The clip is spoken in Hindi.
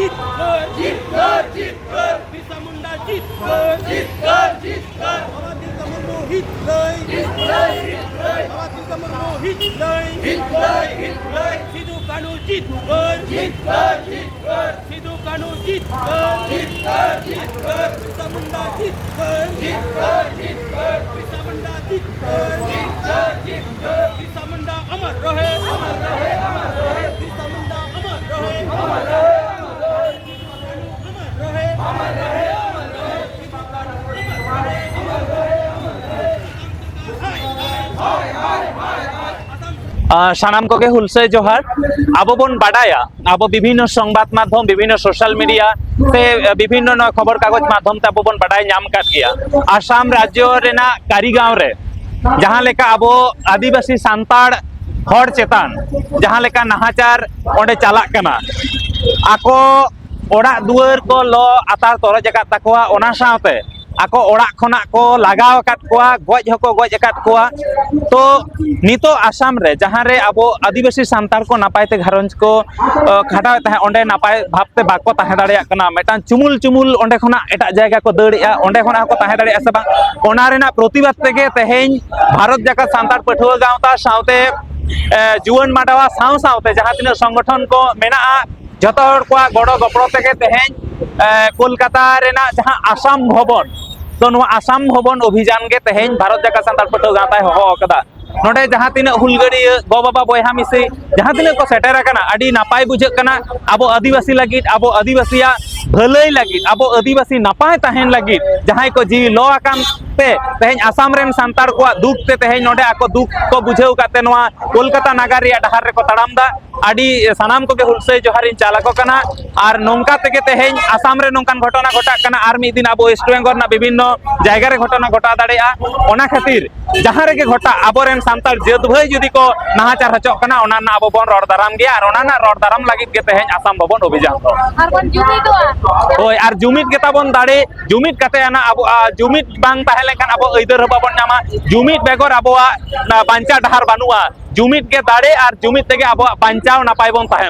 जीत कर जीत कर जीत कर बिरसा मुंडा जीत कर जीत कर जीत कर बाबा तिलका मुर्मू हिट लय बाबा तिलका मुर्मू हिट लय सिदू कानू जीत कर सिदू कानू जीत कर बिरसा मुंडा जीत कर बिरसा मुंडा जीत कर बिरसा मुंडा अमर रहे बिरसा मुंडा अमर रहे सानाम कोगे हुलसे जोहार आबो बन बाडाया आबो विभिन्न संबाद माध्यम विभिन्न सोशल मीडिया से विभिन्न खबर कागज माध्यम ते आबो बन बाडाय नाम काट गया आसाम राज्य रेना कारीगांव रे जहां लेका आबो आदिवासी सांताड़ हर चेतान जहां लेका नाहाचार ओंडे चालाक कना आको ओड़ा दुआर को लो आतार तोरज अकात ताकोआ ओना सावते आको ओड़ा खना को लगाव अकात कोआ गज हको गज अकात कोआ तो नितो आसाम रे जहां रे आबो आदिवासी सांतार को नापायते घरंज को खाटाव तहे ओंडे नापाय भाबते बाको तहे दाड़िया कना मेटान चुमुल चुमुल ओंडे खना एटा जायगा को दड़िया ओंडे खना को तहे दाड़िया से बा ओना रेना प्रतिबाद तेगे तेहेñ भारत जाका सांतार पठुआ गावता सावते जुवन माडावा साव सावते जहां तिना संगठन को मेना जतो हर को गड़ो गपड़ो तेगे तेहेñ कोलकाता रेना जहां आसाम भवन तो नो आसाम भवन अभियान के तेहेñ भारत जाका सांतार पठुआ गावताय होहो कदा नोडे जहां तिना हुलगड़िया गो बाबा बयहा मिसी जहां तिना को सेटेर कना आडी नापाय बुझे कना आबो आदिवासी लागिद आबो आदिवासिया भलाई लागिद आबो आदिवासी नापाय ताहेन लागिद जहां को जी लो आकाम ते तेहेñ आसाम रेन सांतार को दुख ते तेहेñ नोडे आको दुख को बुझेउ काते नोआ कोलकाता नागार रिया डहार रे को तड़ाम दा आडी सानाम को के हुलसे जोहारिन चालाको कना आर नोंका तेगे तेहेñ आसाम रे नोंकान घटना घटा कना आर मिद दिन आबो वेस्ट बेंगल ना विभिन्न जायगा रे घटना घटा दाड़ेया ओना खातिर जहां रे के घटा आबो रेन सांतार जेद भाई जुदी को नाहाचार हचो कना ओना ना आबो बन रड़ दाराम गया आर ओना ना रड़ दाराम लागिद के तेहेñ आसाम भवन अभियान तो आर बन जुमिदोआ ओय आर जुमिद गेता बन दाड़े जुमिद काते आना आबो जुमिद बांग ताहे लेखान आबो अइदर बाबन नामा जुमिद बेगर आबोआ बांचा डहार बानुआ जुमिद के दाड़े आर जुमिद तेगे आबो बांचाव नापाय बन ताहेन।